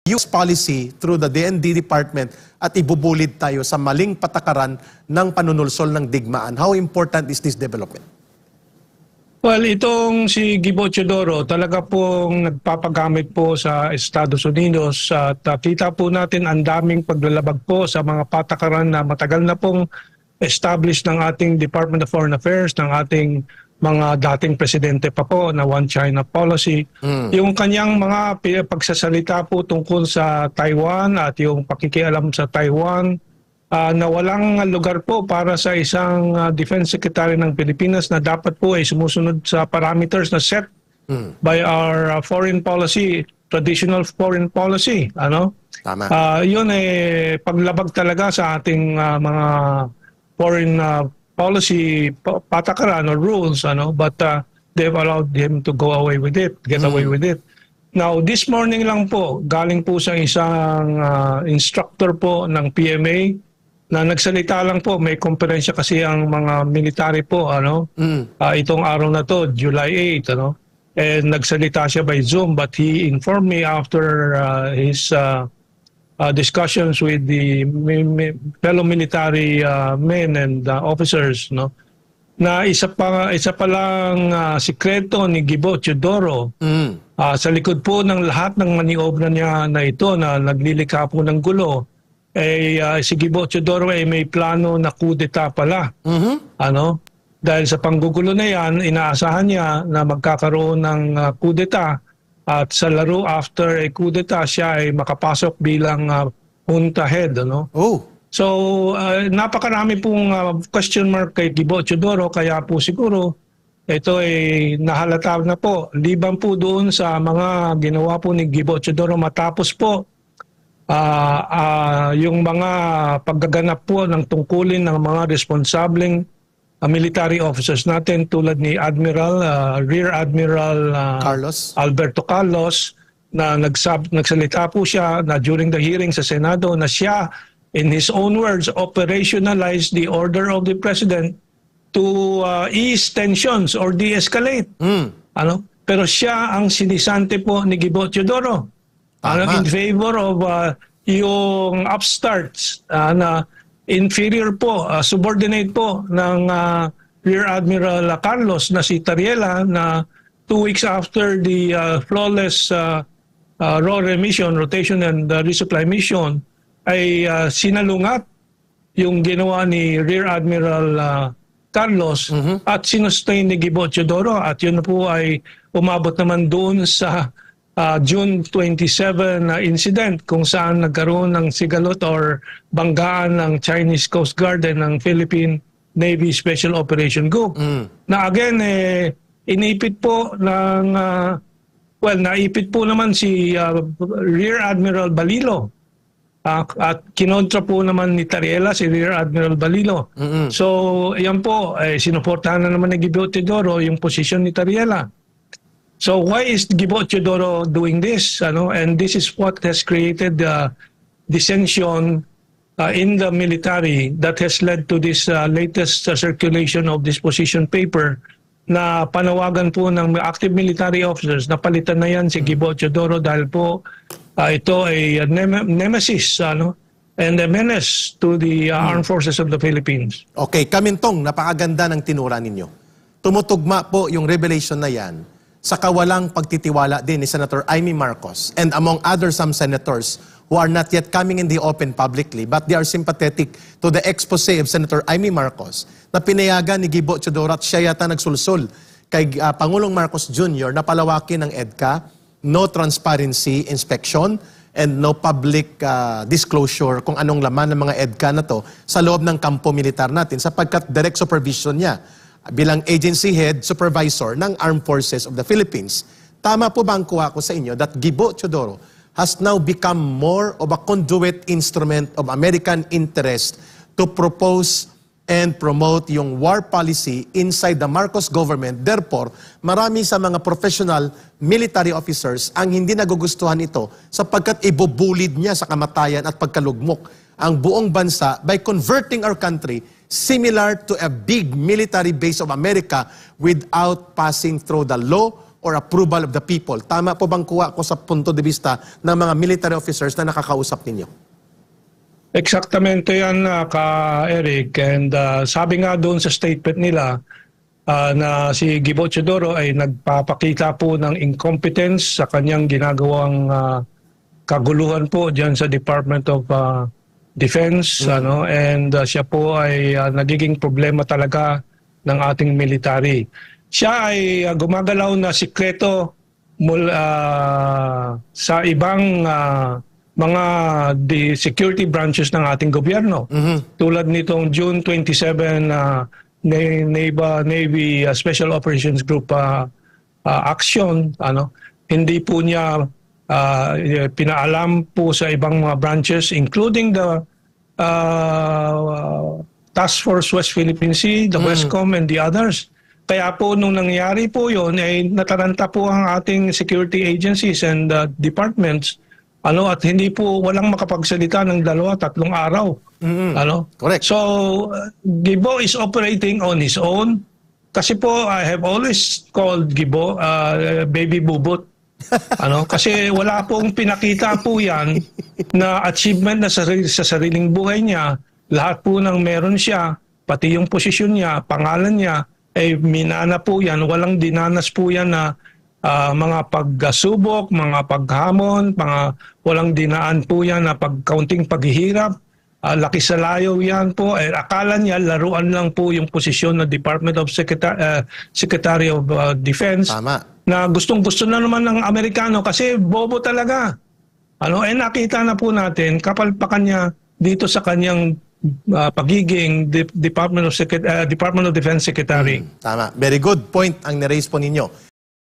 US policy through the DND department at ibubulid tayo sa maling patakaran ng panunulsol ng digmaan. How important is this development? Well, itong si Gibo Teodoro talaga pong nagpapagamit po sa Estados Unidos at kita po natin ang daming paglalabag po sa mga patakaran na matagal na pong established ng ating Department of Foreign Affairs, ng ating mga dating presidente pa po na One China policy. Yung kanyang mga pagsasalita po tungkol sa Taiwan at yung pakikialam sa Taiwan, na walang lugar po para sa isang Defense Secretary ng Pilipinas na dapat po ay sumusunod sa parameters na set by our foreign policy, traditional foreign policy. Ano? Tama. Yun ay paglabag talaga sa ating mga foreign policy patakaran or rules, ano? But they've allowed him to go away with it, get away with it. Now, this morning lang po, galing po sa isang instructor po ng PMA, na nagsalita lang po, may komperensya kasi ang mga military po, ano? Itong araw na to, July 8, ano? And nagsalita siya by Zoom, but he informed me after his discussions with the fellow military men and officers, no? Na isa pa lang sikreto ni Gibo Teodoro sa likod po ng lahat ng maniobra niya na ito na naglilikha po ng gulo. Si Gibo Teodoro ay may plano na kudeta pala. Ano? Dahil sa panggugulo na yan, inaasahan niya na magkakaroon ng kudeta at sa laro after a kudeta siya ay makapasok bilang junta head. Ano? So napakarami pong question mark kay Gibo Teodoro, kaya po siguro ito ay nahalata na po. Liban po doon sa mga ginawa po ni Gibo Teodoro matapos po yung mga paggaganap po ng tungkulin ng mga responsableng military officers natin tulad ni Rear Admiral Alberto Carlos na nagsalita po siya na during the hearing sa Senado na siya, in his own words, operationalized the order of the President to ease tensions or de-escalate. Ano? Pero siya ang sinisante po ni Gibo Teodoro. In favor of yung upstarts na inferior po, subordinate po ng Rear Admiral Carlos na si Tariela na 2 weeks after the flawless RORE mission, rotation and resupply mission, ay sinalungat yung ginawa ni Rear Admiral Carlos at sinustain ni Gibo Teodoro at yun po ay umabot naman doon sa June 27 incident kung saan nagkaroon ng sigalot or banggaan ng Chinese Coast Guard and ng Philippine Navy Special Operation Group. Na again, inipit po ng, naipit po naman si Rear Admiral Balilo. At kinontra po naman ni Tariela si Rear Admiral Balilo. So, yan po, sinuportahan na naman ni Gibo Teodoro yung posisyon ni Tariela. So why is Gibo Teodoro doing this? Ano? And this is what has created dissension in the military that has led to this latest circulation of this position paper na panawagan po ng active military officers na palitan na yan si Gibo Teodoro dahil po ito ay nemesis and a menace to the armed forces of the Philippines. Okay, Kamintong, napakaganda ng tinura ninyo. Tumutugma po yung revelation na yan sa kawalang pagtitiwala din ni Senator Amy Marcos and among other some senators who are not yet coming in the open publicly but they are sympathetic to the expose of Senator Amy Marcos na pinayagan ni Gibo Teodoro at siya yata nagsulsul kay Pangulong Marcos Jr. na palawakin ng EDCA, no transparency inspection and no public disclosure kung anong laman ng mga EDCA na to sa loob ng kampo militar natin sapagkat direct supervision niya bilang agency head, supervisor ng Armed Forces of the Philippines. Tama po ba ang kuha ko sa inyo that Gibo Teodoro has now become more of a conduit instrument of American interest to propose and promote yung war policy inside the Marcos government. Therefore, marami sa mga professional military officers ang hindi nagugustuhan ito sapagkat ibubulid niya sa kamatayan at pagkalugmok ang buong bansa by converting our country similar to a big military base of America without passing through the law, or approval of the people. Tama po bang kuha ko sa punto de vista ng mga military officers na nakakausap ninyo? Eksaktamente yan, Eric. And sabi nga doon sa statement nila na si Gibo Teodoro ay nagpapakita po ng incompetence sa kanyang ginagawang kaguluhan po dyan sa Department of Defense. And siya po ay nagiging problema talaga ng ating military. Siya ay gumagalaw na sikreto sa ibang mga security branches ng ating gobyerno. Tulad nitong June 27 Navy Special Operations Group action, hindi po niya pinaalam po sa ibang mga branches, including the Task Force West Philippine Sea, the Westcom, and the others. Kaya po nung nangyari po yun, ay nataranta po ang ating security agencies and departments, at hindi po walang makapagsalita ng 2-3 araw. Correct. So, Gibo is operating on his own. Kasi po, I have always called Gibo baby bubot. Kasi wala pong pinakita po yan na achievement na sa sariling buhay niya. Lahat po ng meron siya, pati yung posisyon niya, pangalan niya, ay minana po yan. Walang dinanas po yan na mga paggasubok, mga paghamon, walang dinaan po yan na pagkaunting paghihirap. Laki sa layo yan po. Akala niya laruan lang po yung posisyon ng Department of Secretary of Defense. Tama. Na gustong-gusto na naman ng Amerikano kasi bobo talaga. Nakita na po natin kapalpakan niya dito sa kanyang pagiging Department of Defense Secretary. Tama. Very good point ang niraise po ninyo.